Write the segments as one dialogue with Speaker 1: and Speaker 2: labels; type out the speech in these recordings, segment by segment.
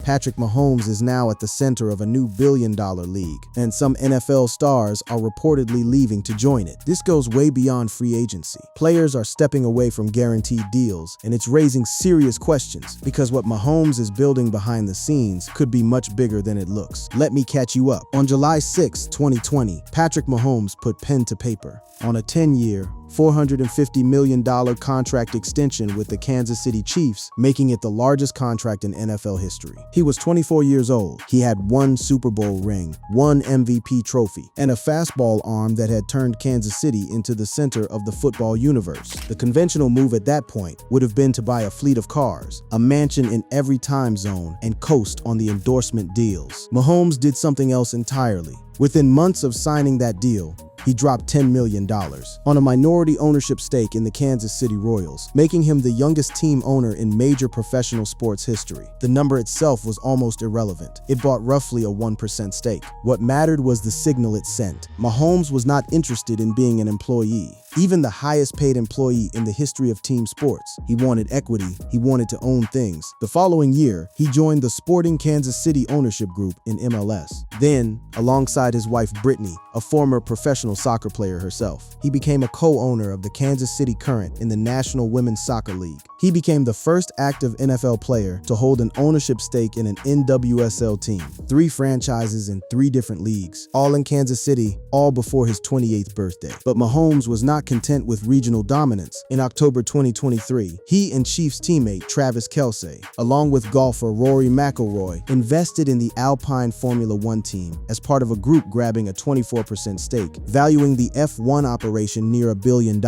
Speaker 1: Patrick Mahomes is now at the center of a new billion-dollar league, and some NFL stars are reportedly leaving to join it. This goes way beyond free agency. Players are stepping away from guaranteed deals, and it's raising serious questions because what Mahomes is building behind the scenes could be much bigger than it looks. Let me catch you up. On July 6, 2020, Patrick Mahomes put pen to paper on a 10-year, $450 million contract extension with the Kansas City Chiefs, making it the largest contract in NFL history. He was 24 years old. He had one Super Bowl ring, one MVP trophy, and a fastball arm that had turned Kansas City into the center of the football universe. The conventional move at that point would have been to buy a fleet of cars, a mansion in every time zone, and coast on the endorsement deals. Mahomes did something else entirely. Within months of signing that deal, he dropped $10 million on a minority ownership stake in the Kansas City Royals, making him the youngest team owner in major professional sports history. The number itself was almost irrelevant. It bought roughly a 1% stake. What mattered was the signal it sent. Mahomes was not interested in being an employee, even the highest paid employee in the history of team sports. He wanted equity. He wanted to own things. The following year, he joined the Sporting Kansas City ownership group in MLS. Then, alongside his wife Brittany, a former professional soccer player herself, he became a co-owner of the Kansas City Current in the National Women's Soccer League. He became the first active NFL player to hold an ownership stake in an NWSL team. 3 franchises in 3 different leagues, all in Kansas City, all before his 28th birthday. But Mahomes was not content with regional dominance. In October 2023, he and Chiefs teammate Travis Kelce, along with golfer Rory McIlroy, invested in the Alpine Formula One team as part of a group grabbing a 24% stake, valuing the F1 operation near $1 billion.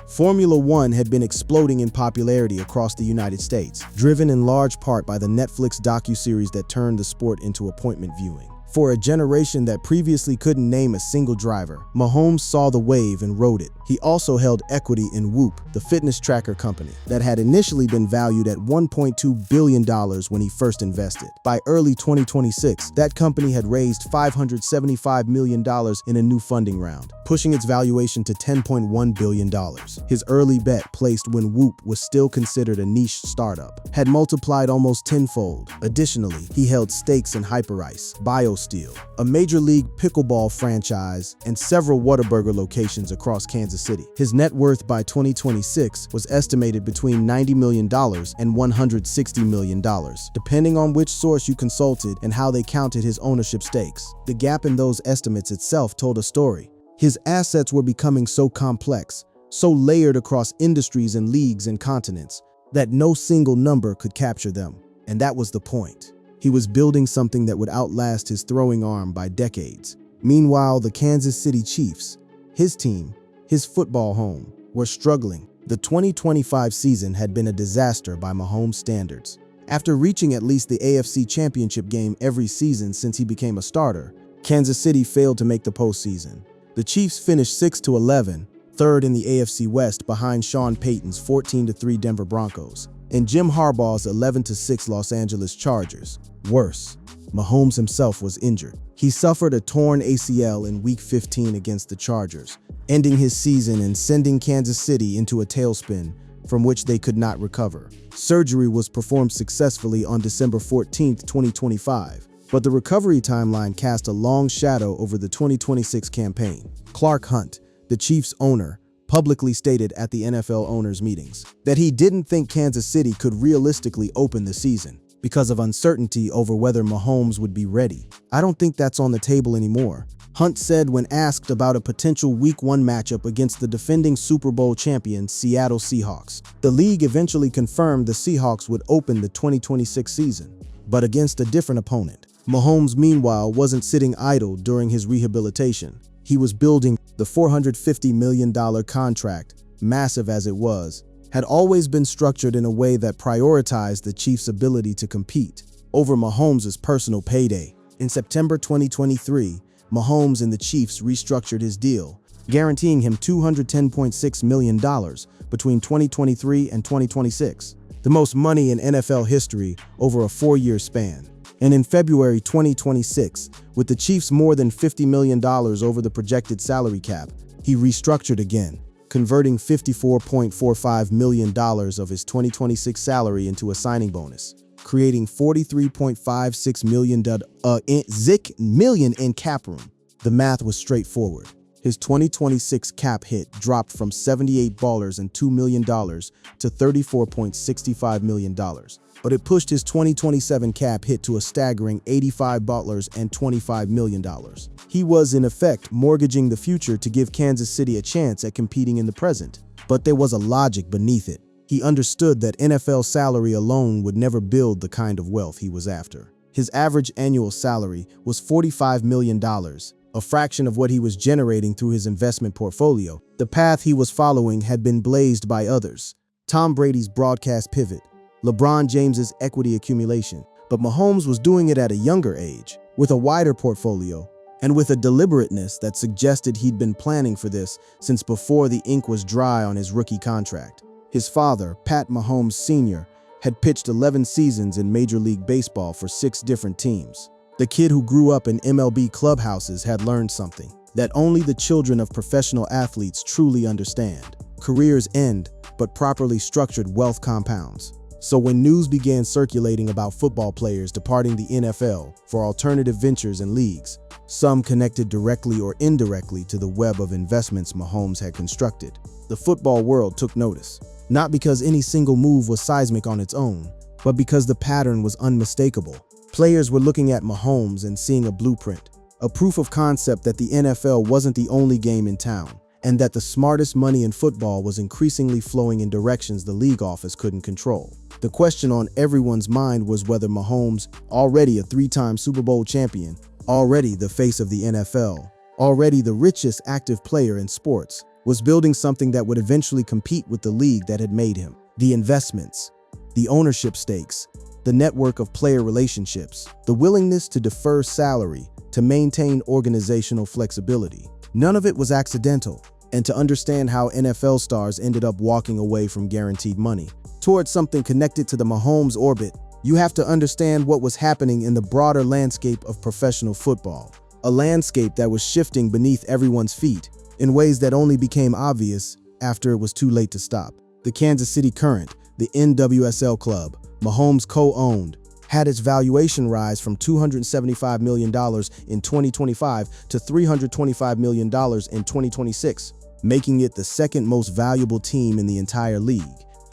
Speaker 1: Formula One had been exploding in popularity across the United States, driven in large part by the Netflix docuseries that turned the sport into appointment viewing. For a generation that previously couldn't name a single driver, Mahomes saw the wave and rode it. He also held equity in Whoop, the fitness tracker company, that had initially been valued at $1.2 billion when he first invested. By early 2026, that company had raised $575 million in a new funding round, pushing its valuation to $10.1 billion. His early bet, placed when Whoop was still considered a niche startup, had multiplied almost tenfold. Additionally, he held stakes in Hyperice, BioSteel, a major league pickleball franchise, and several Whataburger locations across Kansas City. His net worth by 2026 was estimated between $90 million and $160 million, depending on which source you consulted and how they counted his ownership stakes. The gap in those estimates itself told a story. His assets were becoming so complex, so layered across industries and leagues and continents, that no single number could capture them. And that was the point. He was building something that would outlast his throwing arm by decades. Meanwhile, the Kansas City Chiefs, his team, his football home, were struggling. The 2025 season had been a disaster by Mahomes' standards. After reaching at least the AFC Championship game every season since he became a starter, Kansas City failed to make the postseason. The Chiefs finished 6-11, third in the AFC West behind Sean Payton's 14-3 Denver Broncos and Jim Harbaugh's 11-6 Los Angeles Chargers. Worse, Mahomes himself was injured. He suffered a torn ACL in Week 15 against the Chargers, ending his season and sending Kansas City into a tailspin from which they could not recover. Surgery was performed successfully on December 14, 2025, but the recovery timeline cast a long shadow over the 2026 campaign. Clark Hunt, the Chiefs owner, publicly stated at the NFL owners' meetings that he didn't think Kansas City could realistically open the season because of uncertainty over whether Mahomes would be ready. "I don't think that's on the table anymore," Hunt said when asked about a potential Week 1 matchup against the defending Super Bowl champion Seattle Seahawks. The league eventually confirmed the Seahawks would open the 2026 season, but against a different opponent. Mahomes, meanwhile, wasn't sitting idle during his rehabilitation. He was building. The $450 million contract, massive as it was, had always been structured in a way that prioritized the Chiefs' ability to compete over Mahomes' personal payday. In September 2023, Mahomes and the Chiefs restructured his deal, guaranteeing him $210.6 million between 2023 and 2026, the most money in NFL history over a 4-year span. And in February 2026, with the Chiefs more than $50 million over the projected salary cap, he restructured again, converting $54.45 million of his 2026 salary into a signing bonus. creating $43.56 million in cap room. The math was straightforward. His 2026 cap hit dropped from $78.2 million to $34.65 million, but it pushed his 2027 cap hit to a staggering $85.25 million. He was, in effect, mortgaging the future to give Kansas City a chance at competing in the present. But there was a logic beneath it. He understood that NFL salary alone would never build the kind of wealth he was after. His average annual salary was $45 million, a fraction of what he was generating through his investment portfolio. The path he was following had been blazed by others. Tom Brady's broadcast pivot, LeBron James's equity accumulation, but Mahomes was doing it at a younger age, with a wider portfolio, and with a deliberateness that suggested he'd been planning for this since before the ink was dry on his rookie contract. His father, Pat Mahomes Sr., had pitched 11 seasons in Major League Baseball for 6 different teams. The kid who grew up in MLB clubhouses had learned something that only the children of professional athletes truly understand. Careers end, but properly structured wealth compounds. So when news began circulating about football players departing the NFL for alternative ventures and leagues, some connected directly or indirectly to the web of investments Mahomes had constructed, the football world took notice. Not because any single move was seismic on its own, but because the pattern was unmistakable. Players were looking at Mahomes and seeing a blueprint, a proof of concept that the NFL wasn't the only game in town, and that the smartest money in football was increasingly flowing in directions the league office couldn't control. The question on everyone's mind was whether Mahomes, already a 3-time Super Bowl champion, already the face of the NFL, already the richest active player in sports, was building something that would eventually compete with the league that had made him. The investments, the ownership stakes, the network of player relationships, the willingness to defer salary, to maintain organizational flexibility. None of it was accidental, and to understand how NFL stars ended up walking away from guaranteed money towards something connected to the Mahomes orbit, you have to understand what was happening in the broader landscape of professional football, a landscape that was shifting beneath everyone's feet in ways that only became obvious after it was too late to stop. The Kansas City Current, the NWSL club Mahomes co-owned, had its valuation rise from $275 million in 2025 to $325 million in 2026, making it the second most valuable team in the entire league,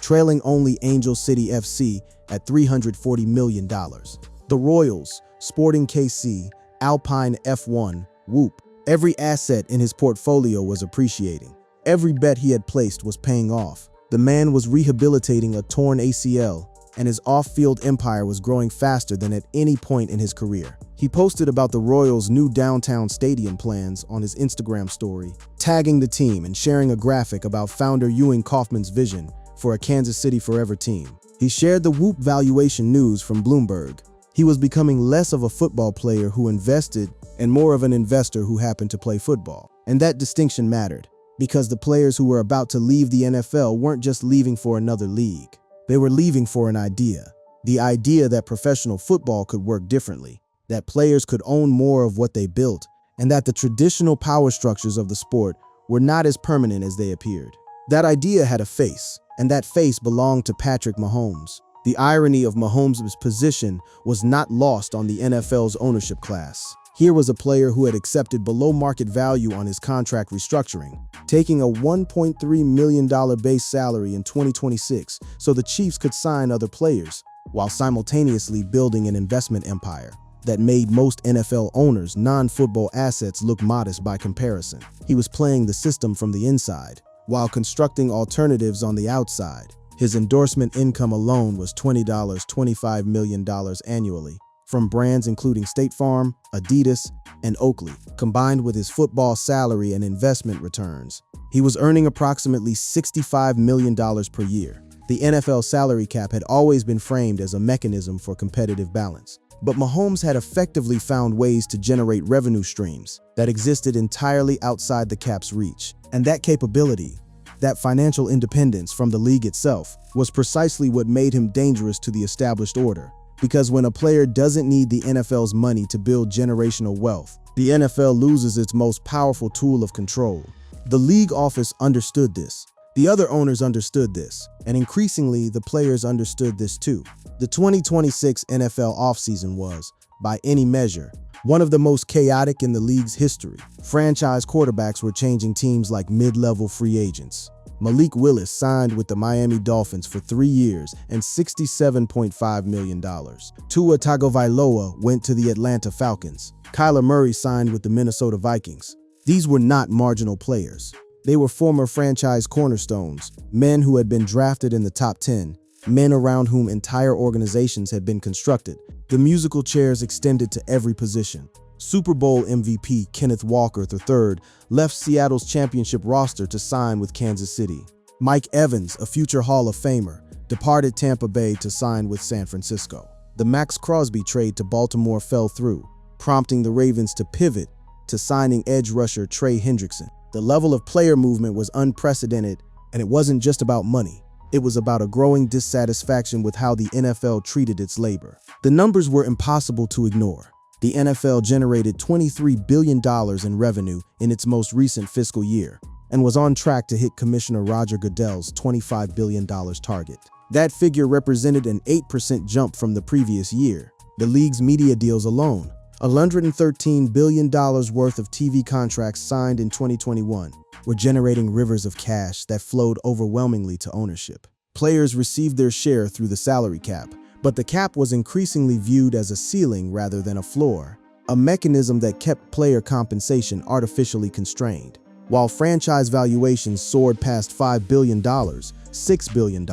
Speaker 1: trailing only Angel City FC at $340 million. The Royals, Sporting KC, Alpine F1, Whoop, every asset in his portfolio was appreciating. Every bet he had placed was paying off. The man was rehabilitating a torn ACL, and his off-field empire was growing faster than at any point in his career. He posted about the Royals' new downtown stadium plans on his Instagram story, tagging the team and sharing a graphic about founder Ewing Kauffman's vision for a Kansas City Forever team. He shared the Whoop valuation news from Bloomberg. He was becoming less of a football player who invested and more of an investor who happened to play football. And that distinction mattered, because the players who were about to leave the NFL weren't just leaving for another league. They were leaving for an idea. The idea that professional football could work differently, that players could own more of what they built, and that the traditional power structures of the sport were not as permanent as they appeared. That idea had a face, and that face belonged to Patrick Mahomes. The irony of Mahomes' position was not lost on the NFL's ownership class. Here was a player who had accepted below market value on his contract restructuring, taking a $1.3 million base salary in 2026 so the Chiefs could sign other players, while simultaneously building an investment empire that made most NFL owners' non-football assets look modest by comparison. He was playing the system from the inside, while constructing alternatives on the outside. His endorsement income alone was $25 million annually, from brands including State Farm, Adidas, and Oakley. Combined with his football salary and investment returns, he was earning approximately $65 million per year. The NFL salary cap had always been framed as a mechanism for competitive balance, but Mahomes had effectively found ways to generate revenue streams that existed entirely outside the cap's reach. And that capability, that financial independence from the league itself, was precisely what made him dangerous to the established order. Because when a player doesn't need the NFL's money to build generational wealth, the NFL loses its most powerful tool of control. The league office understood this. The other owners understood this, and increasingly the players understood this too. The 2026 NFL offseason was, by any measure, one of the most chaotic in the league's history. Franchise quarterbacks were changing teams like mid-level free agents. Malik Willis signed with the Miami Dolphins for 3 years and $67.5 million. Tua Tagovailoa went to the Atlanta Falcons. Kyler Murray signed with the Minnesota Vikings. These were not marginal players. They were former franchise cornerstones, men who had been drafted in the top 10, men around whom entire organizations had been constructed. The musical chairs extended to every position. Super Bowl MVP Kenneth Walker III left Seattle's championship roster to sign with Kansas City. Mike Evans, a future Hall of Famer, departed Tampa Bay to sign with San Francisco. The Max Crosby trade to Baltimore fell through, prompting the Ravens to pivot to signing edge rusher Trey Hendrickson. The level of player movement was unprecedented, and it wasn't just about money. It was about a growing dissatisfaction with how the NFL treated its labor. The numbers were impossible to ignore. The NFL generated $23 billion in revenue in its most recent fiscal year and was on track to hit Commissioner Roger Goodell's $25 billion target. That figure represented an 8% jump from the previous year. The league's media deals alone, $113 billion worth of TV contracts signed in 2021, were generating rivers of cash that flowed overwhelmingly to ownership. Players received their share through the salary cap, but the cap was increasingly viewed as a ceiling rather than a floor, a mechanism that kept player compensation artificially constrained. While franchise valuations soared past $5 billion, $6 billion,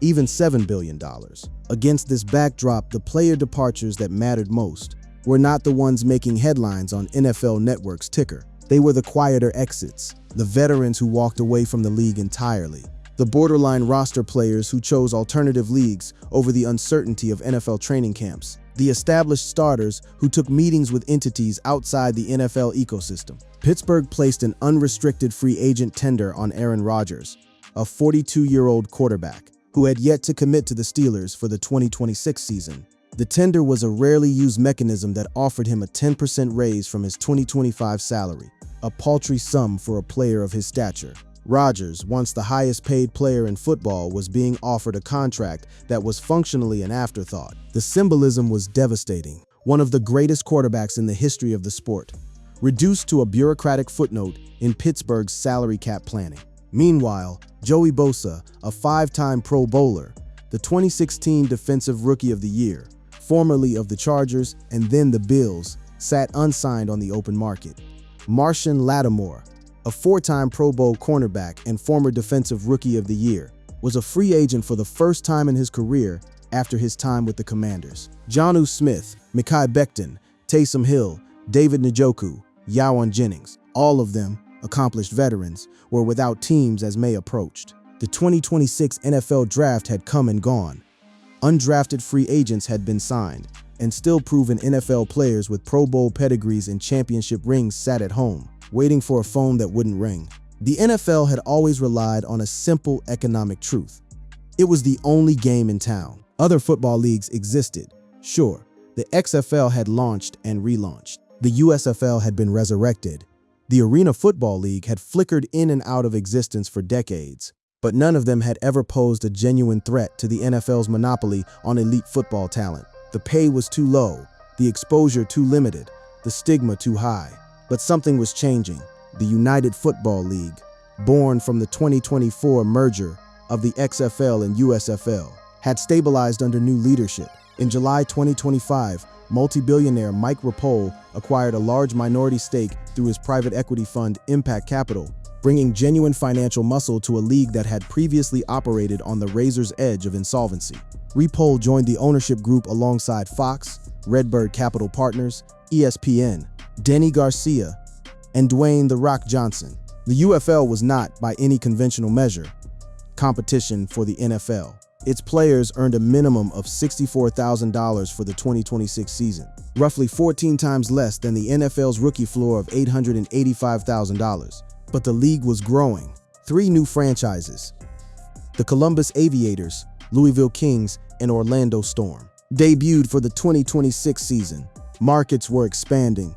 Speaker 1: even $7 billion. Against this backdrop, the player departures that mattered most were not the ones making headlines on NFL Network's ticker. They were the quieter exits, the veterans who walked away from the league entirely, the borderline roster players who chose alternative leagues over the uncertainty of NFL training camps, the established starters who took meetings with entities outside the NFL ecosystem. Pittsburgh placed an unrestricted free agent tender on Aaron Rodgers, a 42-year-old quarterback who had yet to commit to the Steelers for the 2026 season. The tender was a rarely used mechanism that offered him a 10% raise from his 2025 salary, a paltry sum for a player of his stature. Rodgers, once the highest paid player in football, was being offered a contract that was functionally an afterthought. The symbolism was devastating. One of the greatest quarterbacks in the history of the sport, reduced to a bureaucratic footnote in Pittsburgh's salary cap planning. Meanwhile, Joey Bosa, a 5-time Pro Bowler, the 2016 Defensive Rookie of the Year, formerly of the Chargers and then the Bills, sat unsigned on the open market. Marshon Lattimore, a 4-time Pro Bowl cornerback and former Defensive Rookie of the Year, was a free agent for the first time in his career after his time with the Commanders. Jonnu Smith, Mekhi Becton, Taysom Hill, David Njoku, Yawan Jennings, all of them, accomplished veterans, were without teams as May approached. The 2026 NFL Draft had come and gone. Undrafted free agents had been signed, and still proven NFL players with Pro Bowl pedigrees and championship rings sat at home, waiting for a phone that wouldn't ring. The NFL had always relied on a simple economic truth. It was the only game in town. Other football leagues existed. Sure, the XFL had launched and relaunched. The USFL had been resurrected. The Arena Football League had flickered in and out of existence for decades, but none of them had ever posed a genuine threat to the NFL's monopoly on elite football talent. The pay was too low, the exposure too limited, the stigma too high. But something was changing. The United Football League, born from the 2024 merger of the XFL and USFL, had stabilized under new leadership. In July 2025, multi-billionaire Mike Rapole acquired a large minority stake through his private equity fund Impact Capital, bringing genuine financial muscle to a league that had previously operated on the razor's edge of insolvency. Rapole joined the ownership group alongside Fox, Redbird Capital Partners, ESPN, Denny Garcia, and Dwayne "The Rock" Johnson. The UFL was not, by any conventional measure, competition for the NFL. Its players earned a minimum of $64,000 for the 2026 season, roughly 14 times less than the NFL's rookie floor of $885,000. But the league was growing. 3 new franchises, the Columbus Aviators, Louisville Kings, and Orlando Storm, debuted for the 2026 season. Markets were expanding.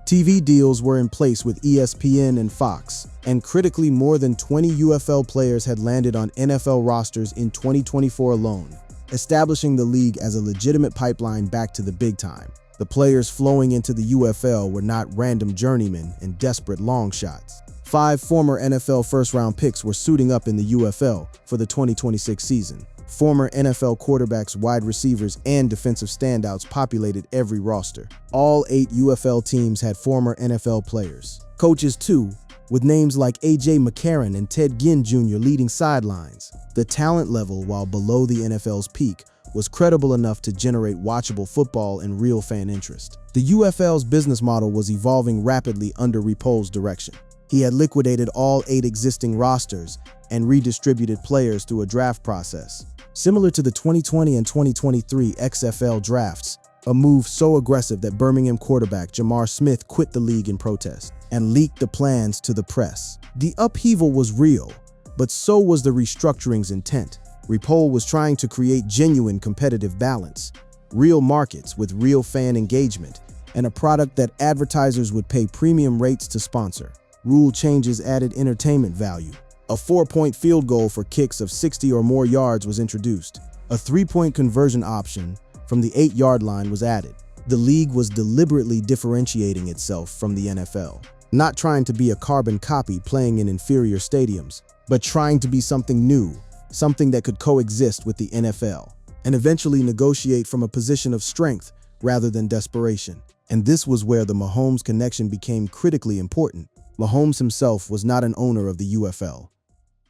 Speaker 1: TV deals were in place with ESPN and Fox, and critically, more than 20 UFL players had landed on NFL rosters in 2024 alone. establishing the league as a legitimate pipeline back to the big time. The players flowing into the UFL were not random journeymen and desperate long shots. 5 former NFL first-round picks were suiting up in the UFL for the 2026 season. Former NFL quarterbacks, wide receivers, and defensive standouts populated every roster. All 8 UFL teams had former NFL players. Coaches, too, with names like A.J. McCarron and Ted Ginn Jr. leading sidelines. The talent level, while below the NFL's peak, was credible enough to generate watchable football and real fan interest. The UFL's business model was evolving rapidly under Repol's direction. He had liquidated all 8 existing rosters and redistributed players through a draft process. Similar to the 2020 and 2023 XFL drafts, a move so aggressive that Birmingham quarterback Jamar Smith quit the league in protest and leaked the plans to the press. The upheaval was real, but so was the restructuring's intent. Repol was trying to create genuine competitive balance, real markets with real fan engagement, and a product that advertisers would pay premium rates to sponsor. Rule changes added entertainment value. A 4-point field goal for kicks of 60 or more yards was introduced. A 3-point conversion option from the 8-yard line was added. The league was deliberately differentiating itself from the NFL, not trying to be a carbon copy playing in inferior stadiums, but trying to be something new, something that could coexist with the NFL, and eventually negotiate from a position of strength rather than desperation. And this was where the Mahomes connection became critically important. Mahomes himself was not an owner of the UFL.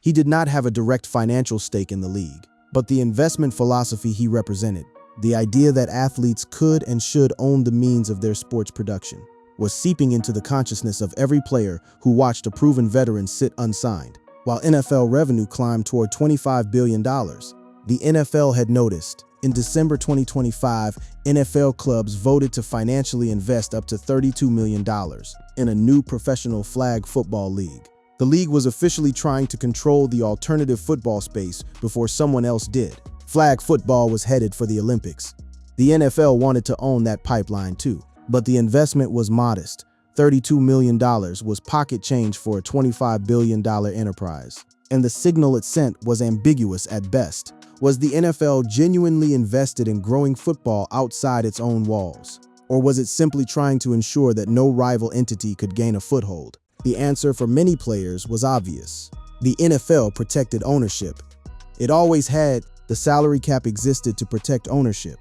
Speaker 1: He did not have a direct financial stake in the league, but the investment philosophy he represented, the idea that athletes could and should own the means of their sports production, was seeping into the consciousness of every player who watched a proven veteran sit unsigned. While NFL revenue climbed toward $25 billion, the NFL had noticed. In December 2025, NFL clubs voted to financially invest up to $32 million in a new professional flag football league. The league was officially trying to control the alternative football space before someone else did. Flag football was headed for the Olympics. The NFL wanted to own that pipeline too, but the investment was modest. $32 million was pocket change for a $25 billion enterprise. And the signal it sent was ambiguous at best. Was the NFL genuinely invested in growing football outside its own walls? Or was it simply trying to ensure that no rival entity could gain a foothold? The answer for many players was obvious. The NFL protected ownership. It always had. The salary cap existed to protect ownership.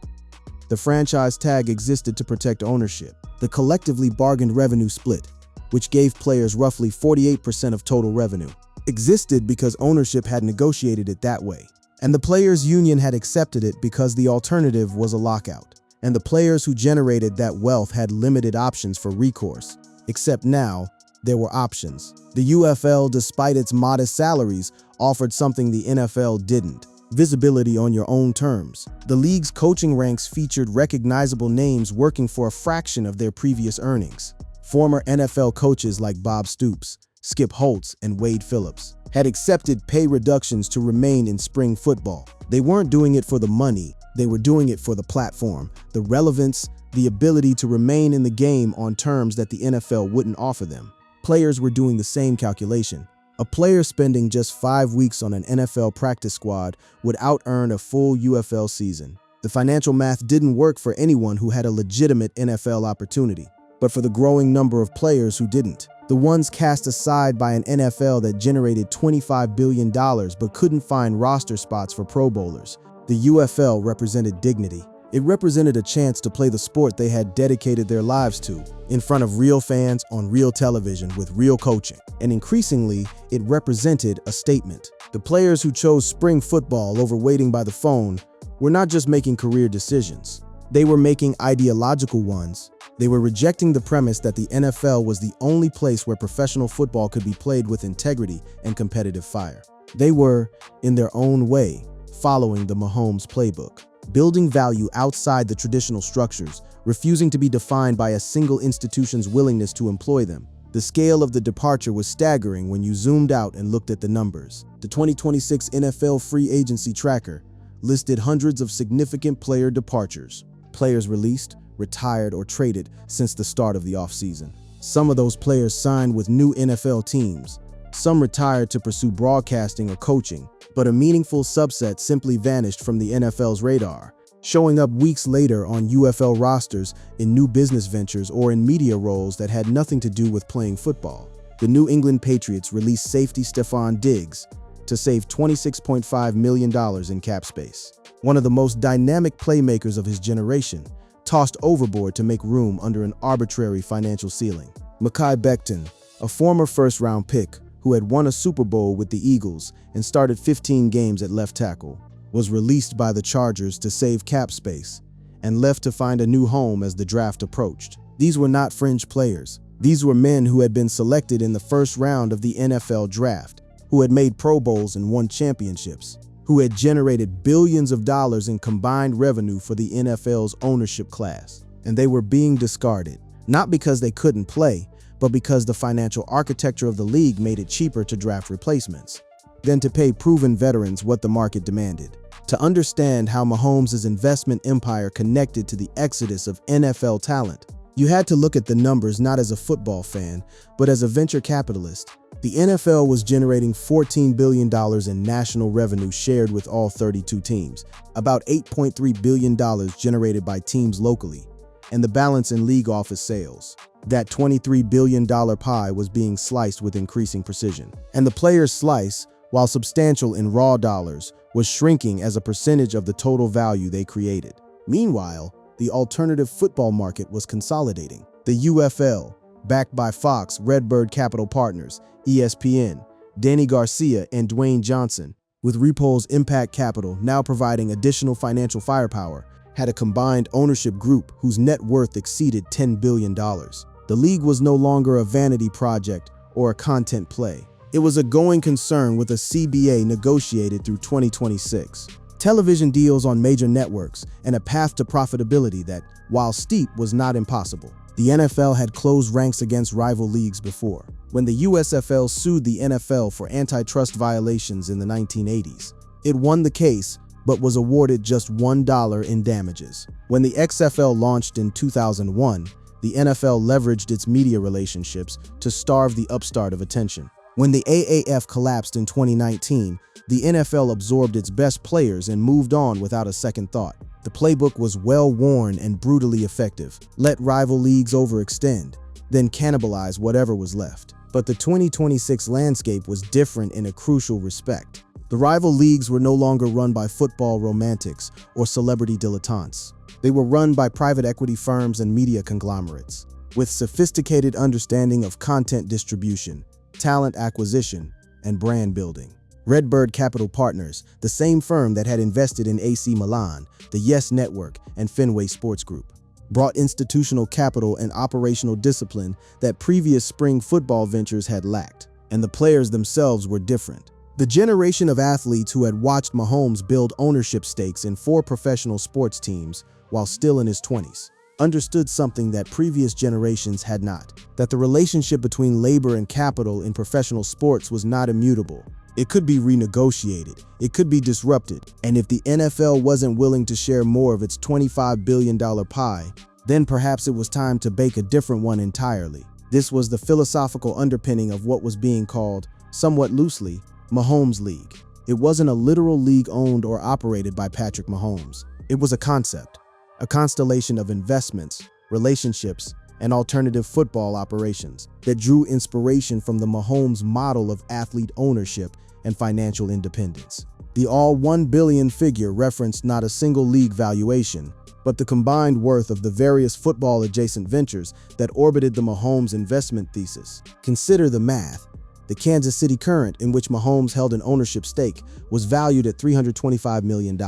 Speaker 1: The franchise tag existed to protect ownership. The collectively bargained revenue split, which gave players roughly 48% of total revenue, existed because ownership had negotiated it that way. And the players' union had accepted it because the alternative was a lockout. And the players who generated that wealth had limited options for recourse. Except now, there were options. The UFL, despite its modest salaries, offered something the NFL didn't: visibility on your own terms. The league's coaching ranks featured recognizable names working for a fraction of their previous earnings. Former NFL coaches like Bob Stoops, Skip Holtz, and Wade Phillips had accepted pay reductions to remain in spring football. They weren't doing it for the money, they were doing it for the platform, the relevance, the ability to remain in the game on terms that the NFL wouldn't offer them. Players were doing the same calculation. A player spending just 5 weeks on an NFL practice squad would out-earn a full UFL season. The financial math didn't work for anyone who had a legitimate NFL opportunity, but for the growing number of players who didn't. The ones cast aside by an NFL that generated $25 billion but couldn't find roster spots for Pro Bowlers. The UFL represented dignity. It represented a chance to play the sport they had dedicated their lives to, in front of real fans on real television with real coaching. And increasingly, it represented a statement. The players who chose spring football over waiting by the phone were not just making career decisions. They were making ideological ones. They were rejecting the premise that the NFL was the only place where professional football could be played with integrity and competitive fire. They were, in their own way, following the Mahomes playbook, building value outside the traditional structures, refusing to be defined by a single institution's willingness to employ them. The scale of the departure was staggering when you zoomed out and looked at the numbers. The 2026 NFL free agency tracker listed hundreds of significant player departures, players released, retired, or traded since the start of the offseason. Some of those players signed with new NFL teams. Some retired to pursue broadcasting or coaching, but a meaningful subset simply vanished from the NFL's radar, showing up weeks later on UFL rosters, in new business ventures, or in media roles that had nothing to do with playing football. The New England Patriots released safety Stefon Diggs to save $26.5 million in cap space. One of the most dynamic playmakers of his generation, tossed overboard to make room under an arbitrary financial ceiling. Mekhi Becton, a former first-round pick who had won a Super Bowl with the Eagles and started 15 games at left tackle, was released by the Chargers to save cap space and left to find a new home as the draft approached. These were not fringe players. These were men who had been selected in the first round of the NFL draft, who had made Pro Bowls and won championships, who had generated billions of dollars in combined revenue for the NFL's ownership class. And they were being discarded, not because they couldn't play, but because the financial architecture of the league made it cheaper to draft replacements than to pay proven veterans what the market demanded. To understand how Mahomes' investment empire connected to the exodus of NFL talent, you had to look at the numbers not as a football fan, but as a venture capitalist. The NFL was generating $14 billion in national revenue shared with all 32 teams, about $8.3 billion generated by teams locally, and the balance in league office sales. That $23 billion pie was being sliced with increasing precision. And the players' slice, while substantial in raw dollars, was shrinking as a percentage of the total value they created. Meanwhile, the alternative football market was consolidating. The UFL, backed by Fox, Redbird Capital Partners, ESPN, Danny Garcia, and Dwayne Johnson, with Repulse Impact Capital now providing additional financial firepower, had a combined ownership group whose net worth exceeded $10 billion. The league was no longer a vanity project or a content play. It was a going concern with a CBA negotiated through 2026. Television deals on major networks, and a path to profitability that, while steep, was not impossible. The NFL had closed ranks against rival leagues before. When the USFL sued the NFL for antitrust violations in the 1980s, it won the case, but was awarded just $1 in damages. When the XFL launched in 2001, the NFL leveraged its media relationships to starve the upstart of attention. When the AAF collapsed in 2019, the NFL absorbed its best players and moved on without a second thought. The playbook was well-worn and brutally effective. Let rival leagues overextend, then cannibalize whatever was left. But the 2026 landscape was different in a crucial respect. The rival leagues were no longer run by football romantics or celebrity dilettantes. They were run by private equity firms and media conglomerates, with sophisticated understanding of content distribution, talent acquisition, and brand building. Redbird Capital Partners, the same firm that had invested in AC Milan, the Yes Network, and Fenway Sports Group, brought institutional capital and operational discipline that previous spring football ventures had lacked. And the players themselves were different. The generation of athletes who had watched Mahomes build ownership stakes in 4 professional sports teams while still in his 20s understood something that previous generations had not, that the relationship between labor and capital in professional sports was not immutable. It could be renegotiated, it could be disrupted, and if the NFL wasn't willing to share more of its $25 billion pie, then perhaps it was time to bake a different one entirely. This was the philosophical underpinning of what was being called, somewhat loosely, Mahomes League. It wasn't a literal league owned or operated by Patrick Mahomes. It was a concept, a constellation of investments, relationships, and alternative football operations that drew inspiration from the Mahomes model of athlete ownership and financial independence. The all $1 billion figure referenced not a single league valuation, but the combined worth of the various football-adjacent ventures that orbited the Mahomes investment thesis. Consider the math. The Kansas City Current, in which Mahomes held an ownership stake, was valued at $325 million.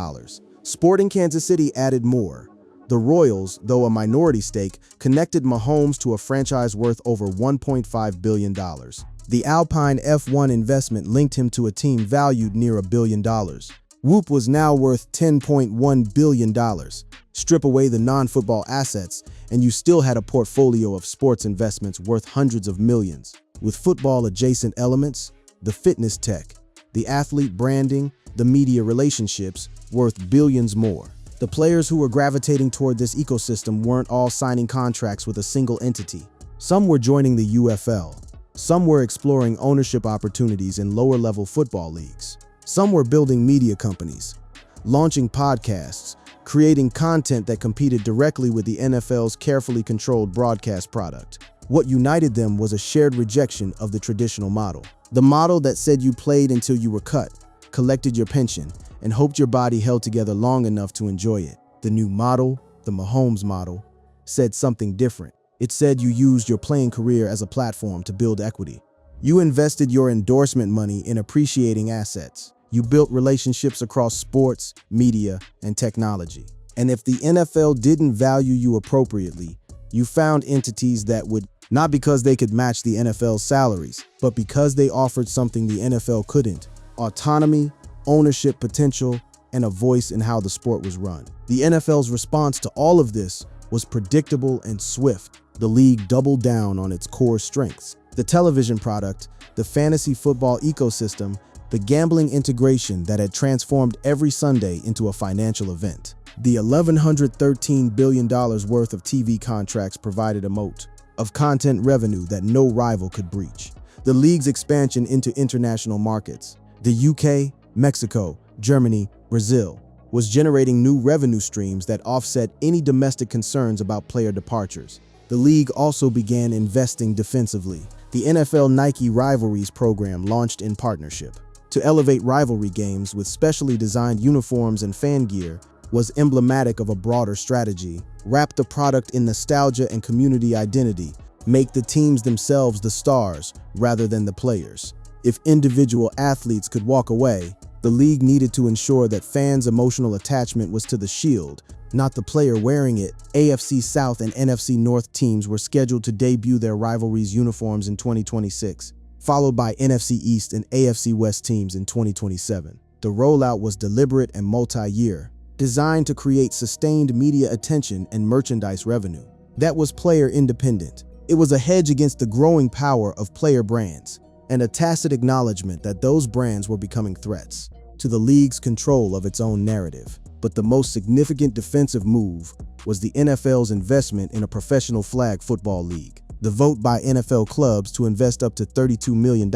Speaker 1: Sporting Kansas City added more. The Royals, though a minority stake, connected Mahomes to a franchise worth over $1.5 billion. The Alpine F1 investment linked him to a team valued near $1 billion. Whoop was now worth $10.1 billion. Strip away the non-football assets, and you still had a portfolio of sports investments worth hundreds of millions. With football-adjacent elements, the fitness tech, the athlete branding, the media relationships, worth billions more. The players who were gravitating toward this ecosystem weren't all signing contracts with a single entity. Some were joining the UFL. Some were exploring ownership opportunities in lower-level football leagues. Some were building media companies, launching podcasts, creating content that competed directly with the NFL's carefully controlled broadcast product. What united them was a shared rejection of the traditional model. The model that said you played until you were cut, collected your pension, and hoped your body held together long enough to enjoy it. The new model, the Mahomes model, said something different. It said you used your playing career as a platform to build equity. You invested your endorsement money in appreciating assets. You built relationships across sports, media, and technology. And if the NFL didn't value you appropriately, you found entities that would, not because they could match the NFL's salaries, but because they offered something the NFL couldn't: autonomy, ownership potential, and a voice in how the sport was run. The NFL's response to all of this was predictable and swift. The league doubled down on its core strengths: the television product, the fantasy football ecosystem, the gambling integration that had transformed every Sunday into a financial event. The $1,113 billion worth of TV contracts provided a moat of content revenue that no rival could breach. The league's expansion into international markets, the UK, Mexico, Germany, Brazil, was generating new revenue streams that offset any domestic concerns about player departures. The league also began investing defensively. The NFL-Nike Rivalries program launched in partnership. To elevate rivalry games with specially designed uniforms and fan gear was emblematic of a broader strategy. Wrap the product in nostalgia and community identity. Make the teams themselves the stars rather than the players. If individual athletes could walk away, the league needed to ensure that fans' emotional attachment was to the shield, not the player wearing it. AFC South and NFC North teams were scheduled to debut their rivalries uniforms in 2026. Followed by NFC East and AFC West teams in 2027. The rollout was deliberate and multi-year, designed to create sustained media attention and merchandise revenue. That was player independent. It was a hedge against the growing power of player brands, and a tacit acknowledgement that those brands were becoming threats to the league's control of its own narrative. But the most significant defensive move was the NFL's investment in a professional flag football league. The vote by NFL clubs to invest up to $32 million,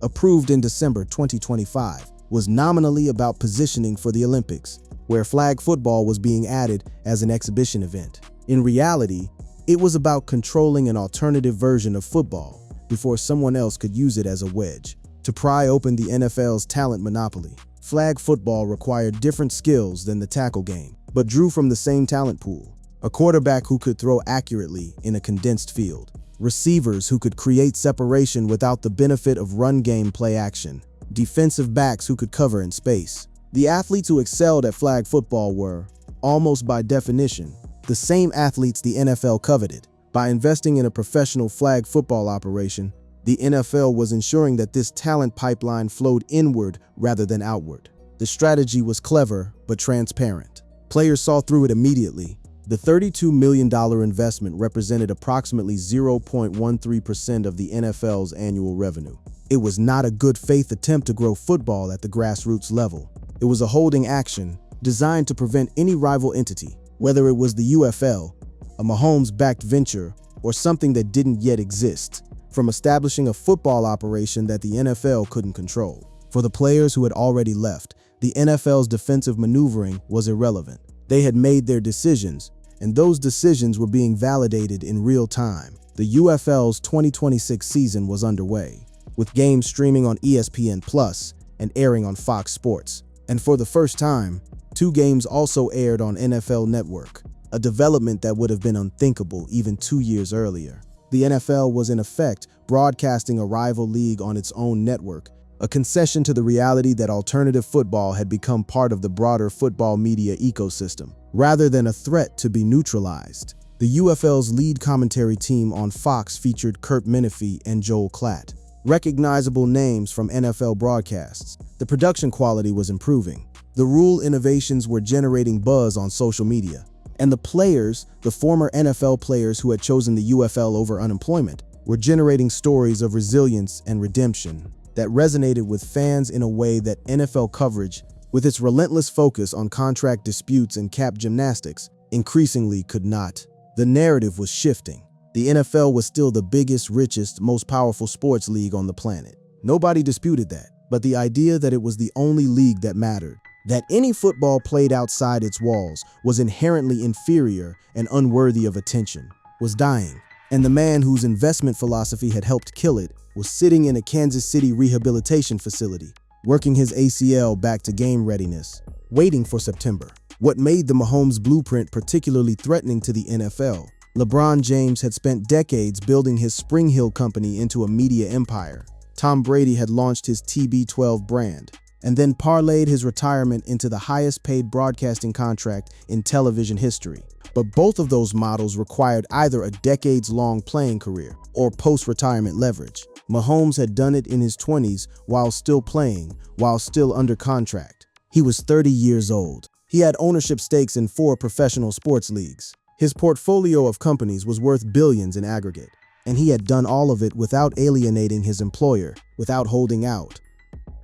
Speaker 1: approved in December 2025, was nominally about positioning for the Olympics, where flag football was being added as an exhibition event. In reality, it was about controlling an alternative version of football before someone else could use it as a wedge to pry open the NFL's talent monopoly. Flag football required different skills than the tackle game, but drew from the same talent pool. A quarterback who could throw accurately in a condensed field. Receivers who could create separation without the benefit of run game play action. Defensive backs who could cover in space. The athletes who excelled at flag football were, almost by definition, the same athletes the NFL coveted. By investing in a professional flag football operation, the NFL was ensuring that this talent pipeline flowed inward rather than outward. The strategy was clever but transparent. Players saw through it immediately. The $32 million investment represented approximately 0.13% of the NFL's annual revenue. It was not a good faith attempt to grow football at the grassroots level. It was a holding action designed to prevent any rival entity, whether it was the UFL, a Mahomes-backed venture, or something that didn't yet exist, from establishing a football operation that the NFL couldn't control. For the players who had already left, the NFL's defensive maneuvering was irrelevant. They had made their decisions, and those decisions were being validated in real time. The UFL's 2026 season was underway, with games streaming on ESPN+ and airing on Fox Sports. And for the first time, 2 games also aired on NFL Network, a development that would have been unthinkable even 2 years earlier. The NFL was in effect broadcasting a rival league on its own network, a concession to the reality that alternative football had become part of the broader football media ecosystem, rather than a threat to be neutralized. The UFL's lead commentary team on Fox featured Kurt Menefee and Joel Klatt, recognizable names from NFL broadcasts. The production quality was improving. The rule innovations were generating buzz on social media. And the players, the former NFL players who had chosen the UFL over unemployment, were generating stories of resilience and redemption that resonated with fans in a way that NFL coverage, with its relentless focus on contract disputes and cap gymnastics, increasingly could not. The narrative was shifting. The NFL was still the biggest, richest, most powerful sports league on the planet. Nobody disputed that. but the idea that it was the only league that mattered, that any football played outside its walls was inherently inferior and unworthy of attention, was dying. And the man whose investment philosophy had helped kill it was sitting in a Kansas City rehabilitation facility, working his ACL back to game readiness, waiting for September. What made the Mahomes blueprint particularly threatening to the NFL? LeBron James had spent decades building his Spring Hill company into a media empire. Tom Brady had launched his TB12 brand, and then parlayed his retirement into the highest-paid broadcasting contract in television history. But both of those models required either a decades-long playing career or post-retirement leverage. Mahomes had done it in his 20s while still playing, while still under contract. He was 30 years old. He had ownership stakes in 4 professional sports leagues. His portfolio of companies was worth billions in aggregate, and he had done all of it without alienating his employer, without holding out,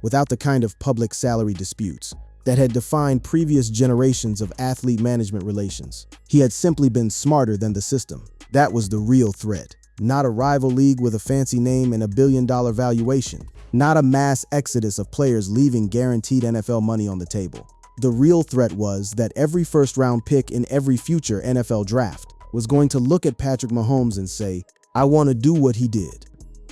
Speaker 1: without the kind of public salary disputes that had defined previous generations of athlete management relations. He had simply been smarter than the system. That was the real threat. Not a rival league with a fancy name and a billion-dollar valuation. Not a mass exodus of players leaving guaranteed NFL money on the table. The real threat was that every first-round pick in every future NFL draft was going to look at Patrick Mahomes and say, "I want to do what he did.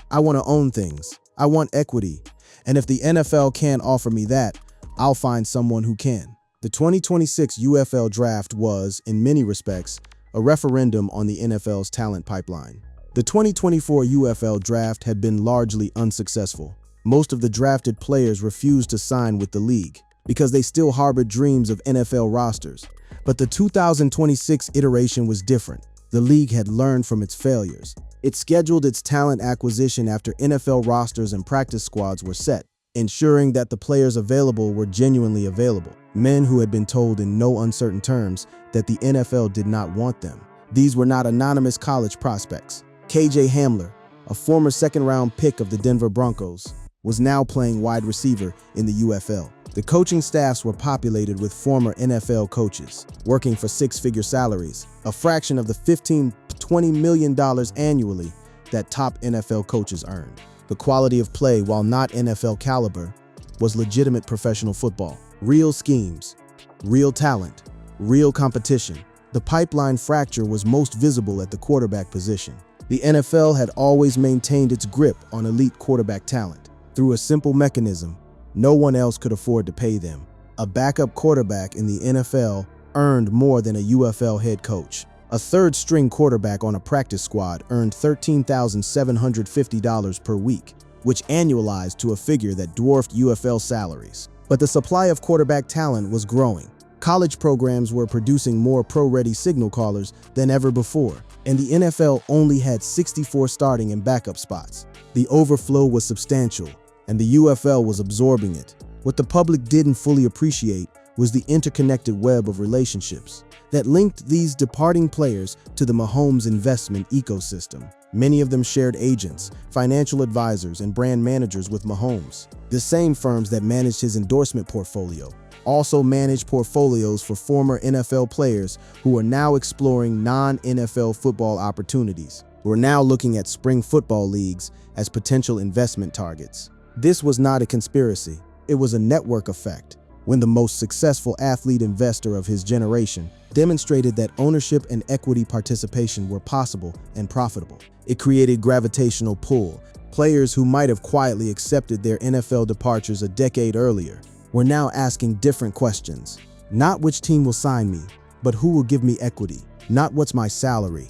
Speaker 1: I want to own things. I want equity. And if the NFL can't offer me that, I'll find someone who can." The 2026 UFL draft was, in many respects, a referendum on the NFL's talent pipeline. The 2024 UFL draft had been largely unsuccessful. Most of the drafted players refused to sign with the league because they still harbored dreams of NFL rosters. But the 2026 iteration was different. The league had learned from its failures. It scheduled its talent acquisition after NFL rosters and practice squads were set, ensuring that the players available were genuinely available. Men who had been told in no uncertain terms that the NFL did not want them. These were not anonymous college prospects. KJ Hamler, a former second-round pick of the Denver Broncos, was now playing wide receiver in the UFL. The coaching staffs were populated with former NFL coaches, working for 6-figure salaries, a fraction of the $15 to $20 million annually that top NFL coaches earned. The quality of play, while not NFL caliber, was legitimate professional football. Real schemes, real talent, real competition. The pipeline fracture was most visible at the quarterback position. The NFL had always maintained its grip on elite quarterback talent. Through a simple mechanism, no one else could afford to pay them. A backup quarterback in the NFL earned more than a UFL head coach. A third-string quarterback on a practice squad earned $13,750 per week, which annualized to a figure that dwarfed UFL salaries. But the supply of quarterback talent was growing. College programs were producing more pro-ready signal callers than ever before, and the NFL only had 64 starting and backup spots. The overflow was substantial, and the UFL was absorbing it. What the public didn't fully appreciate was the interconnected web of relationships that linked these departing players to the Mahomes investment ecosystem. Many of them shared agents, financial advisors, and brand managers with Mahomes. The same firms that managed his endorsement portfolio also managed portfolios for former NFL players who are now exploring non-NFL football opportunities, who are now looking at spring football leagues as potential investment targets. This was not a conspiracy. It was a network effect. When the most successful athlete investor of his generation demonstrated that ownership and equity participation were possible and profitable, it created gravitational pull. Players who might have quietly accepted their NFL departures a decade earlier were now asking different questions. Not which team will sign me, but who will give me equity. Not what's my salary,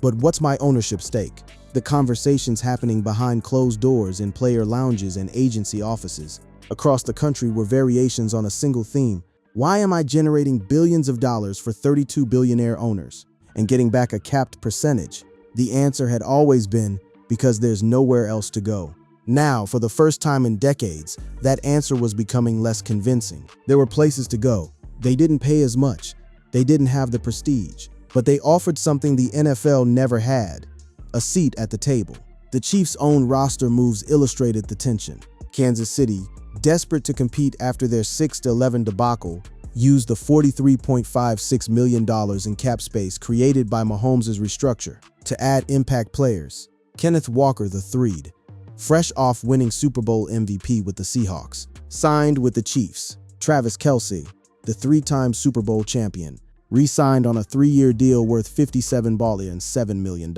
Speaker 1: but what's my ownership stake. The conversations happening behind closed doors in player lounges and agency offices across the country were variations on a single theme. Why am I generating billions of dollars for 32 billionaire owners and getting back a capped percentage? The answer had always been because there's nowhere else to go. Now, for the first time in decades, that answer was becoming less convincing. There were places to go. They didn't pay as much. They didn't have the prestige, but they offered something the NFL never had: a seat at the table. The Chiefs' own roster moves illustrated the tension. Kansas City, desperate to compete after their 6-11 debacle, used the $43.56 million in cap space created by Mahomes' restructure to add impact players. Kenneth Walker III, fresh off winning Super Bowl MVP with the Seahawks. Signed with the Chiefs. Travis Kelce, the three-time Super Bowl champion, re-signed on a 3-year deal worth $57.7 million.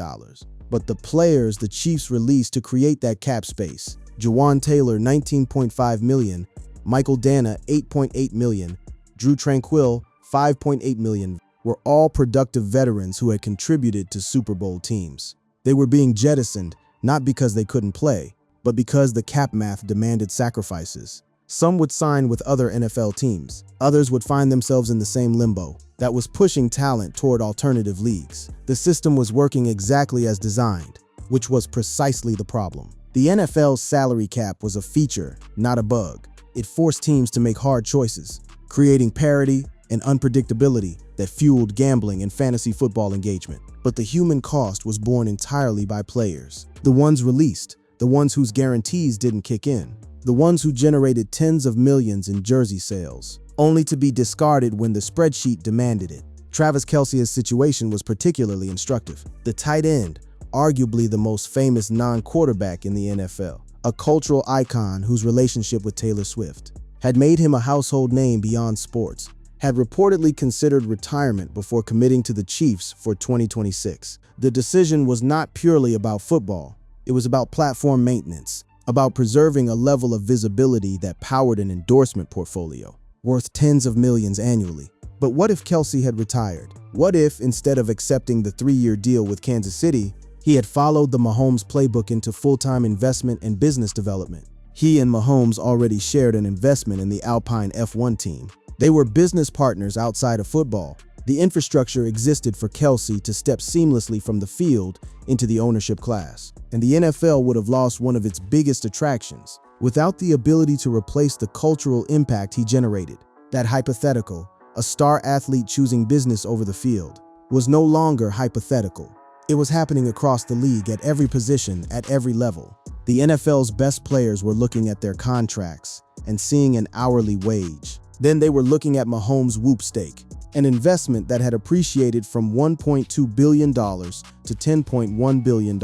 Speaker 1: But the players the Chiefs released to create that cap space, Jawan Taylor, $19.5 million, Michael Dana, $8.8 million, Drew Tranquill, $5.8 million, were all productive veterans who had contributed to Super Bowl teams. They were being jettisoned, not because they couldn't play, but because the cap math demanded sacrifices. Some would sign with other NFL teams. Others would find themselves in the same limbo that was pushing talent toward alternative leagues. The system was working exactly as designed, which was precisely the problem. The NFL's salary cap was a feature, not a bug. It forced teams to make hard choices, creating parity and unpredictability that fueled gambling and fantasy football engagement. But the human cost was borne entirely by players. The ones released, the ones whose guarantees didn't kick in, the ones who generated tens of millions in jersey sales, only to be discarded when the spreadsheet demanded it. Travis Kelce's situation was particularly instructive. The tight end, arguably the most famous non-quarterback in the NFL, a cultural icon whose relationship with Taylor Swift had made him a household name beyond sports, had reportedly considered retirement before committing to the Chiefs for 2026. The decision was not purely about football. It was about platform maintenance, about preserving a level of visibility that powered an endorsement portfolio worth tens of millions annually. But what if Kelce had retired? What if, instead of accepting the 3-year deal with Kansas City, he had followed the Mahomes playbook into full-time investment and business development? He and Mahomes already shared an investment in the Alpine F1 team. They were business partners outside of football. The infrastructure existed for Kelce to step seamlessly from the field into the ownership class, and the NFL would have lost one of its biggest attractions without the ability to replace the cultural impact he generated. That hypothetical, a star athlete choosing business over the field, was no longer hypothetical. It was happening across the league at every position, at every level. The NFL's best players were looking at their contracts and seeing an hourly wage. Then they were looking at Mahomes' whoop stake, an investment that had appreciated from $1.2 billion to $10.1 billion,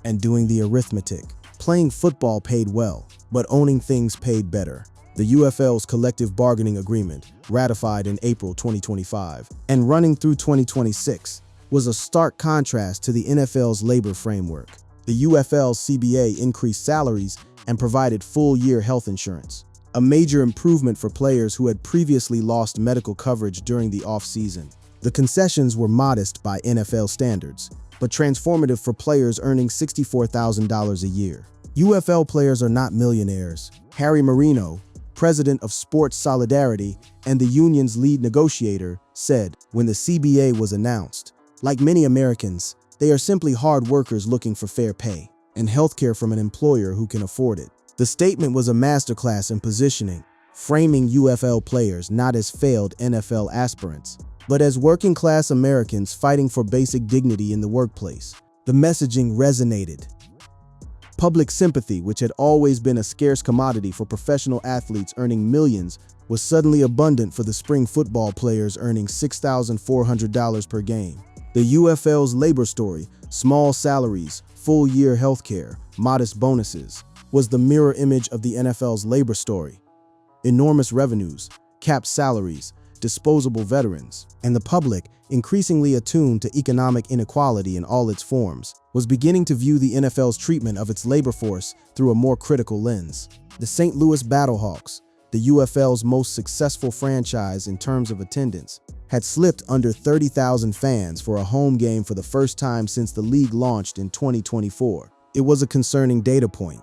Speaker 1: and doing the arithmetic. Playing football paid well, but owning things paid better. The UFL's collective bargaining agreement, ratified in April 2025 and running through 2026, was a stark contrast to the NFL's labor framework. The UFL's CBA increased salaries and provided full-year health insurance, a major improvement for players who had previously lost medical coverage during the offseason. The concessions were modest by NFL standards, but transformative for players earning $64,000 a year. UFL players are not millionaires. Harry Marino, president of Sports Solidarity and the union's lead negotiator, said when the CBA was announced, "Like many Americans, they are simply hard workers looking for fair pay and healthcare from an employer who can afford it." The statement was a masterclass in positioning, framing UFL players not as failed NFL aspirants, but as working-class Americans fighting for basic dignity in the workplace. The messaging resonated. Public sympathy, which had always been a scarce commodity for professional athletes earning millions, was suddenly abundant for the spring football players earning $6,400 per game. The UFL's labor story, small salaries, full-year healthcare, modest bonuses, was the mirror image of the NFL's labor story. Enormous revenues, capped salaries, disposable veterans, and the public, increasingly attuned to economic inequality in all its forms, was beginning to view the NFL's treatment of its labor force through a more critical lens. The St. Louis Battlehawks, the UFL's most successful franchise in terms of attendance, had slipped under 30,000 fans for a home game for the first time since the league launched in 2024. It was a concerning data point,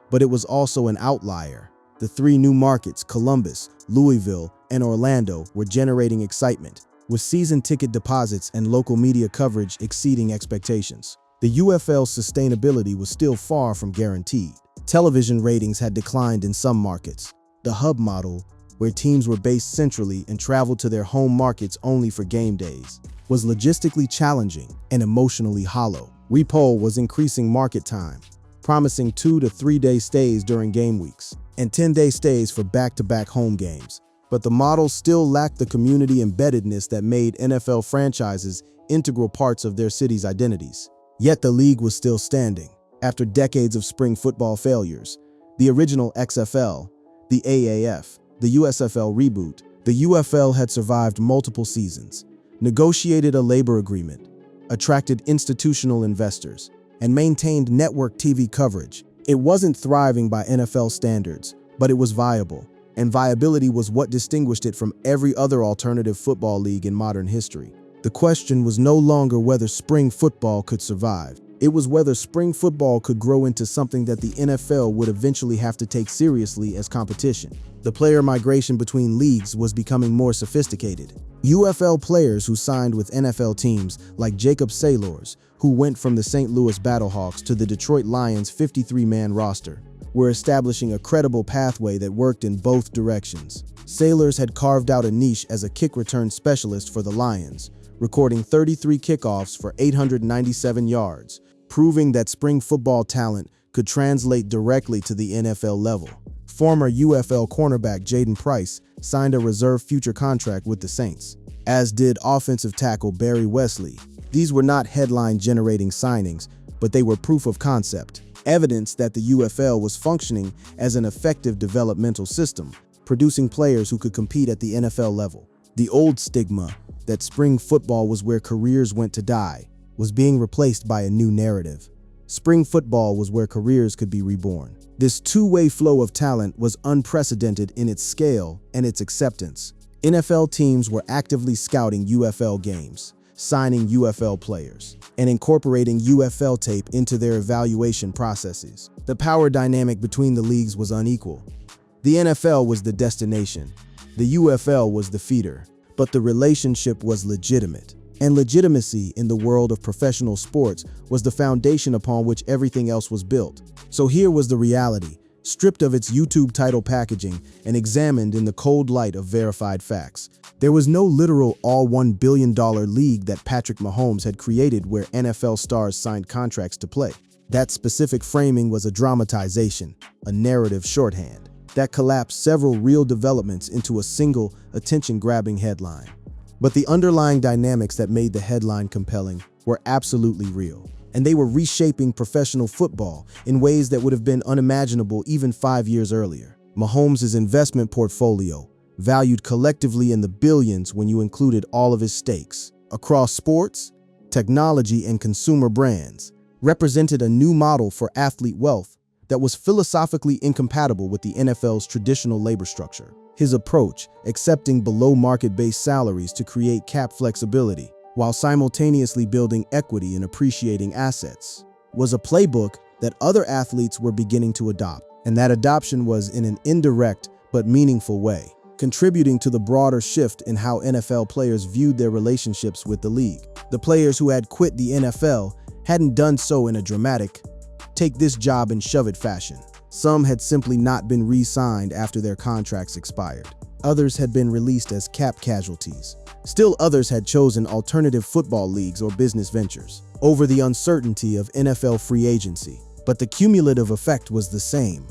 Speaker 1: but it was also an outlier. The 3 new markets, Columbus, Louisville, and Orlando, were generating excitement, with season ticket deposits and local media coverage exceeding expectations. The UFL's sustainability was still far from guaranteed. Television ratings had declined in some markets. The hub model, where teams were based centrally and traveled to their home markets only for game days, was logistically challenging and emotionally hollow. Repoll was increasing market time, promising 2 to 3 day stays during game weeks and 10-day stays for back-to-back home games. But the model still lacked the community embeddedness that made NFL franchises integral parts of their cities' identities. Yet the league was still standing. After decades of spring football failures, the original XFL, the AAF, the USFL reboot, the UFL had survived multiple seasons, negotiated a labor agreement, attracted institutional investors, and maintained network TV coverage. It wasn't thriving by NFL standards, but it was viable, and viability was what distinguished it from every other alternative football league in modern history. The question was no longer whether spring football could survive. It was whether spring football could grow into something that the NFL would eventually have to take seriously as competition. The player migration between leagues was becoming more sophisticated. UFL players who signed with NFL teams like Jacob Saylors, who went from the St. Louis Battlehawks to the Detroit Lions' 53-man roster, were establishing a credible pathway that worked in both directions. Saylors had carved out a niche as a kick return specialist for the Lions, recording 33 kickoffs for 897 yards, proving that spring football talent could translate directly to the NFL level. Former UFL cornerback Jaden Price signed a reserve future contract with the Saints, as did offensive tackle Barry Wesley. These were not headline-generating signings, but they were proof of concept, evidence that the UFL was functioning as an effective developmental system, producing players who could compete at the NFL level. The old stigma that spring football was where careers went to die was being replaced by a new narrative. Spring football was where careers could be reborn. This two-way flow of talent was unprecedented in its scale and its acceptance. NFL teams were actively scouting UFL games, signing UFL players, and incorporating UFL tape into their evaluation processes. The power dynamic between the leagues was unequal. The NFL was the destination, the UFL was the feeder, but the relationship was legitimate. And legitimacy in the world of professional sports was the foundation upon which everything else was built. So here was the reality, stripped of its YouTube title packaging and examined in the cold light of verified facts. There was no literal all-$1 billion league that Patrick Mahomes had created where NFL stars signed contracts to play. That specific framing was a dramatization, a narrative shorthand, that collapsed several real developments into a single attention-grabbing headline. But the underlying dynamics that made the headline compelling were absolutely real, and they were reshaping professional football in ways that would have been unimaginable even 5 years earlier. Mahomes' investment portfolio, valued collectively in the billions when you included all of his stakes, across sports, technology, and consumer brands, represented a new model for athlete wealth that was philosophically incompatible with the NFL's traditional labor structure. His approach, accepting below-market-based salaries to create cap flexibility, while simultaneously building equity and appreciating assets, was a playbook that other athletes were beginning to adopt. And that adoption was in an indirect but meaningful way, contributing to the broader shift in how NFL players viewed their relationships with the league. The players who had quit the NFL hadn't done so in a dramatic, take this job and shove it fashion. Some had simply not been re-signed after their contracts expired. Others had been released as cap casualties. Still others had chosen alternative football leagues or business ventures over the uncertainty of NFL free agency. But the cumulative effect was the same: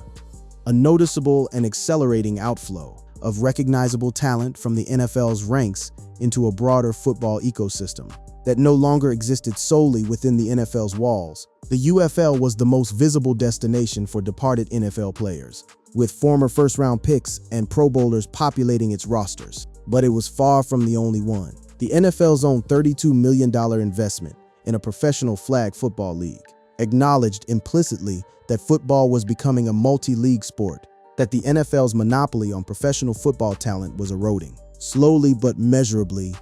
Speaker 1: a noticeable and accelerating outflow of recognizable talent from the NFL's ranks into a broader football ecosystem that no longer existed solely within the NFL's walls. The UFL was the most visible destination for departed NFL players, with former first-round picks and Pro Bowlers populating its rosters. But it was far from the only one. The NFL's own $32 million investment in a professional flag football league acknowledged implicitly that football was becoming a multi-league sport, that the NFL's monopoly on professional football talent was eroding, slowly but measurably,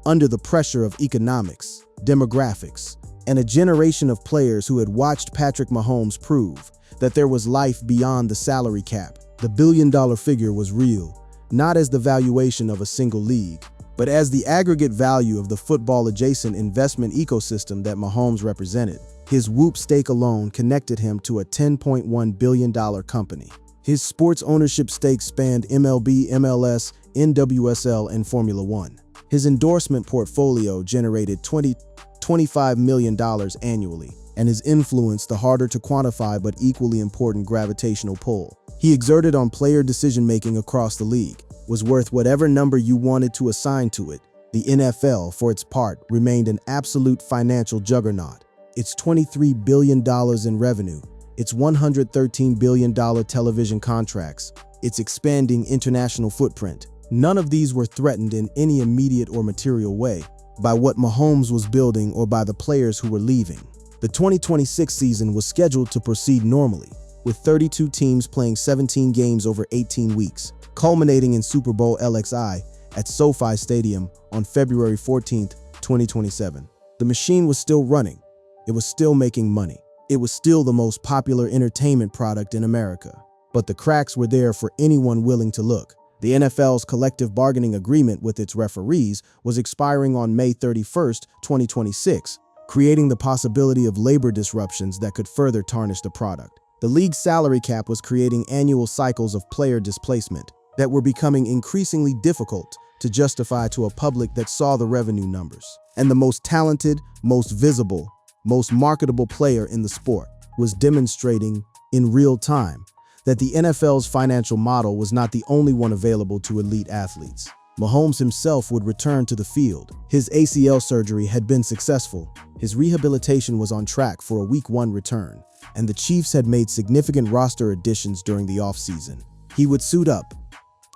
Speaker 1: under the pressure of economics, demographics, and a generation of players who had watched Patrick Mahomes prove that there was life beyond the salary cap. The billion-dollar figure was real, not as the valuation of a single league, but as the aggregate value of the football-adjacent investment ecosystem that Mahomes represented. His Whoop stake alone connected him to a $10.1 billion company. His sports ownership stakes spanned MLB, MLS, NWSL, and Formula One. His endorsement portfolio generated $25 million annually, and his influence the harder to quantify but equally important gravitational pull he exerted on player decision-making across the league was worth whatever number you wanted to assign to it. The NFL, for its part, remained an absolute financial juggernaut. its $23 billion in revenue, its $113 billion television contracts, its expanding international footprint. None of these were threatened in any immediate or material way by what Mahomes was building or by the players who were leaving. The 2026 season was scheduled to proceed normally, with 32 teams playing 17 games over 18 weeks, culminating in Super Bowl LXI at SoFi Stadium on February 14, 2027. The machine was still running. It was still making money. It was still the most popular entertainment product in America. But the cracks were there for anyone willing to look. The NFL's collective bargaining agreement with its referees was expiring on May 31, 2026, creating the possibility of labor disruptions that could further tarnish the product. The league's salary cap was creating annual cycles of player displacement that were becoming increasingly difficult to justify to a public that saw the revenue numbers. And the most talented, most visible, most marketable player in the sport was demonstrating in real time that the NFL's financial model was not the only one available to elite athletes. Mahomes himself would return to the field. His ACL surgery had been successful. His rehabilitation was on track for a Week 1 return, and the Chiefs had made significant roster additions during the offseason. He would suit up,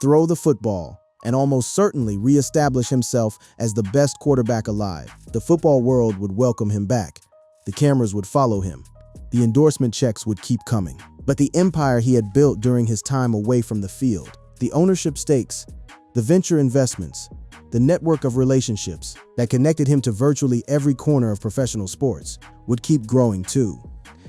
Speaker 1: throw the football, and almost certainly reestablish himself as the best quarterback alive. The football world would welcome him back. The cameras would follow him. The endorsement checks would keep coming. But the empire he had built during his time away from the field, the ownership stakes, the venture investments, the network of relationships that connected him to virtually every corner of professional sports would keep growing too.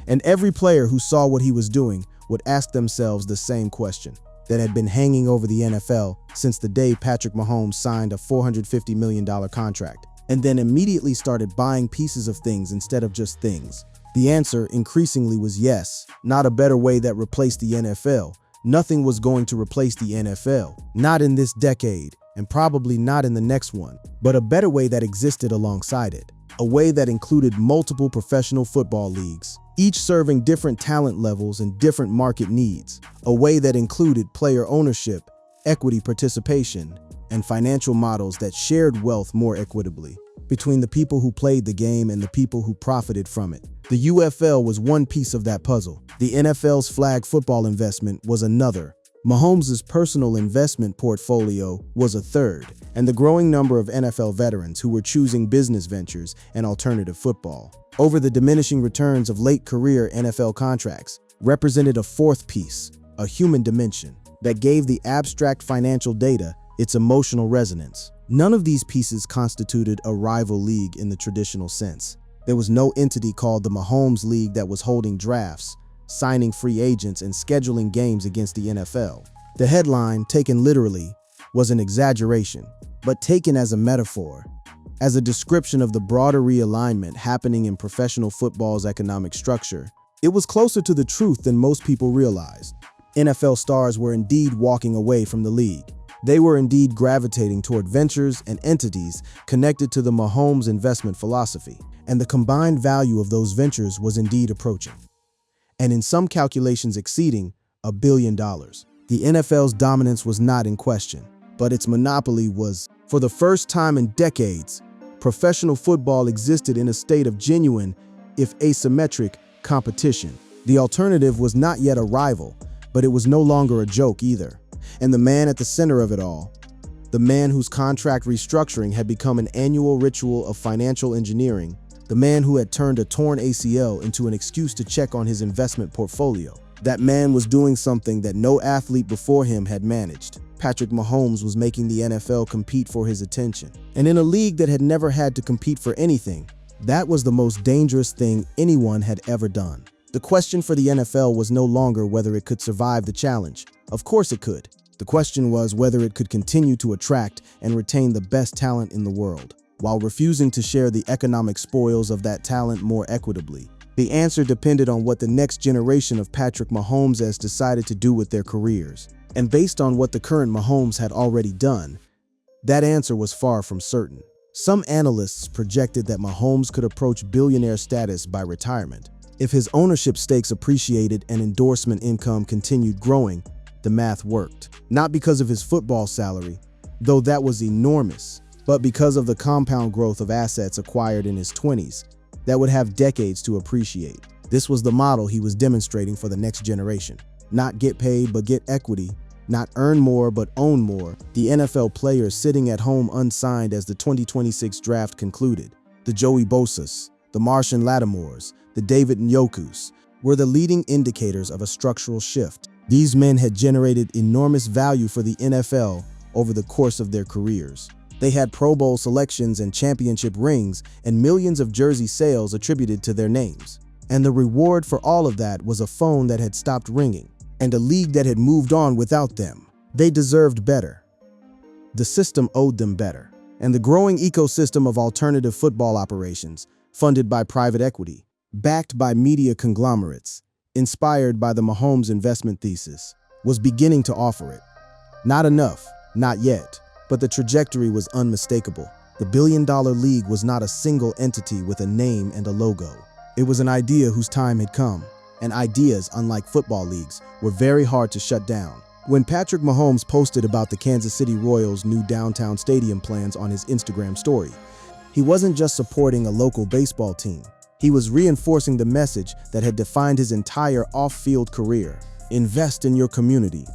Speaker 1: And every player who saw what he was doing would ask themselves the same question that had been hanging over the NFL since the day Patrick Mahomes signed a $450 million contract, and then immediately started buying pieces of things instead of just things. The answer increasingly was yes, not a better way that replaced the NFL. Nothing was going to replace the NFL, not in this decade, and probably not in the next one, but a better way that existed alongside it. A way that included multiple professional football leagues, each serving different talent levels and different market needs. A way that included player ownership, equity participation, and financial models that shared wealth more equitably between the people who played the game and the people who profited from it. The UFL was one piece of that puzzle. The NFL's flag football investment was another. Mahomes' personal investment portfolio was a third, and the growing number of NFL veterans who were choosing business ventures and alternative football over the diminishing returns of late-career NFL contracts represented a fourth piece, a human dimension, that gave the abstract financial data its emotional resonance. None of these pieces constituted a rival league in the traditional sense. There was no entity called the Mahomes League that was holding drafts, signing free agents, and scheduling games against the NFL. The headline, taken literally, was an exaggeration, but taken as a metaphor, as a description of the broader realignment happening in professional football's economic structure, it was closer to the truth than most people realized. NFL stars were indeed walking away from the league. They were indeed gravitating toward ventures and entities connected to the Mahomes investment philosophy, and the combined value of those ventures was indeed approaching, and in some calculations exceeding $1 billion. The NFL's dominance was not in question, but its monopoly was. For the first time in decades, professional football existed in a state of genuine, if asymmetric, competition. The alternative was not yet a rival, but it was no longer a joke either. And the man at the center of it all, the man whose contract restructuring had become an annual ritual of financial engineering, the man who had turned a torn ACL into an excuse to check on his investment portfolio. That man was doing something that no athlete before him had managed. Patrick Mahomes was making the NFL compete for his attention. And in a league that had never had to compete for anything, that was the most dangerous thing anyone had ever done. The question for the NFL was no longer whether it could survive the challenge. Of course it could. The question was whether it could continue to attract and retain the best talent in the world, while refusing to share the economic spoils of that talent more equitably. The answer depended on what the next generation of Patrick Mahomes decided to do with their careers. And based on what the current Mahomes had already done, that answer was far from certain. Some analysts projected that Mahomes could approach billionaire status by retirement. If his ownership stakes appreciated and endorsement income continued growing, the math worked. Not because of his football salary, though that was enormous, but because of the compound growth of assets acquired in his 20s, that would have decades to appreciate. This was the model he was demonstrating for the next generation. Not get paid, but get equity. Not earn more, but own more. The NFL players sitting at home unsigned as the 2026 draft concluded. The Joey Bosa's, the Marshon Lattimores, the David Njoku's were the leading indicators of a structural shift. These men had generated enormous value for the NFL over the course of their careers. They had Pro Bowl selections and championship rings and millions of jersey sales attributed to their names. And the reward for all of that was a phone that had stopped ringing and a league that had moved on without them. They deserved better. The system owed them better. And the growing ecosystem of alternative football operations, funded by private equity, backed by media conglomerates, inspired by the Mahomes investment thesis, was beginning to offer it. Not enough, not yet, but the trajectory was unmistakable. The billion-dollar league was not a single entity with a name and a logo. It was an idea whose time had come, and ideas, unlike football leagues, were very hard to shut down. When Patrick Mahomes posted about the Kansas City Royals' new downtown stadium plans on his Instagram story, he wasn't just supporting a local baseball team. He was reinforcing the message that had defined his entire off-field career. Invest in your community.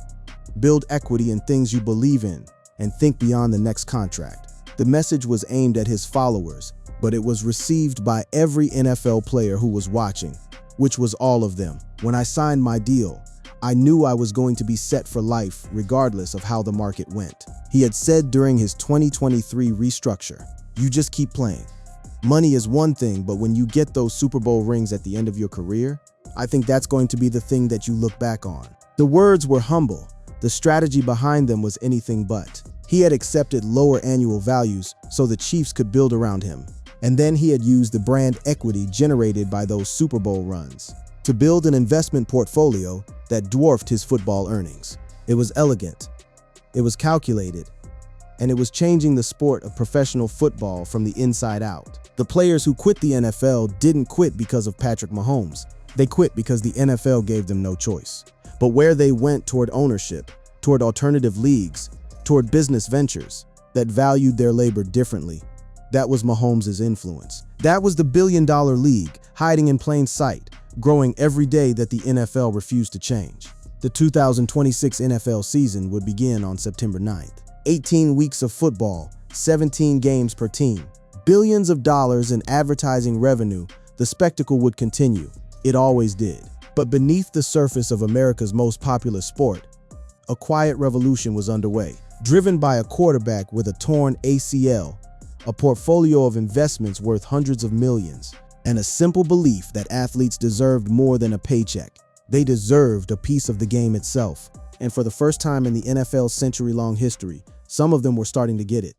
Speaker 1: Build equity in things you believe in, and think beyond the next contract. The message was aimed at his followers, but it was received by every NFL player who was watching, which was all of them. When I signed my deal, I knew I was going to be set for life regardless of how the market went. He had said during his 2023 restructure, "You just keep playing. Money is one thing, but when you get those Super Bowl rings at the end of your career, I think that's going to be the thing that you look back on." The words were humble. The strategy behind them was anything but. He had accepted lower annual values so the Chiefs could build around him. And then he had used the brand equity generated by those Super Bowl runs to build an investment portfolio that dwarfed his football earnings. It was elegant, it was calculated, and it was changing the sport of professional football from the inside out. The players who quit the NFL didn't quit because of Patrick Mahomes. They quit because the NFL gave them no choice. But where they went toward ownership, toward alternative leagues, toward business ventures that valued their labor differently, that was Mahomes' influence. That was the billion-dollar league, hiding in plain sight, growing every day that the NFL refused to change. The 2026 NFL season would begin on September 9th. 18 weeks of football, 17 games per team, billions of dollars in advertising revenue. The spectacle would continue. It always did. But beneath the surface of America's most popular sport, a quiet revolution was underway, driven by a quarterback with a torn ACL, a portfolio of investments worth hundreds of millions, and a simple belief that athletes deserved more than a paycheck. They deserved a piece of the game itself. And for the first time in the NFL's century-long history, some of them were starting to get it.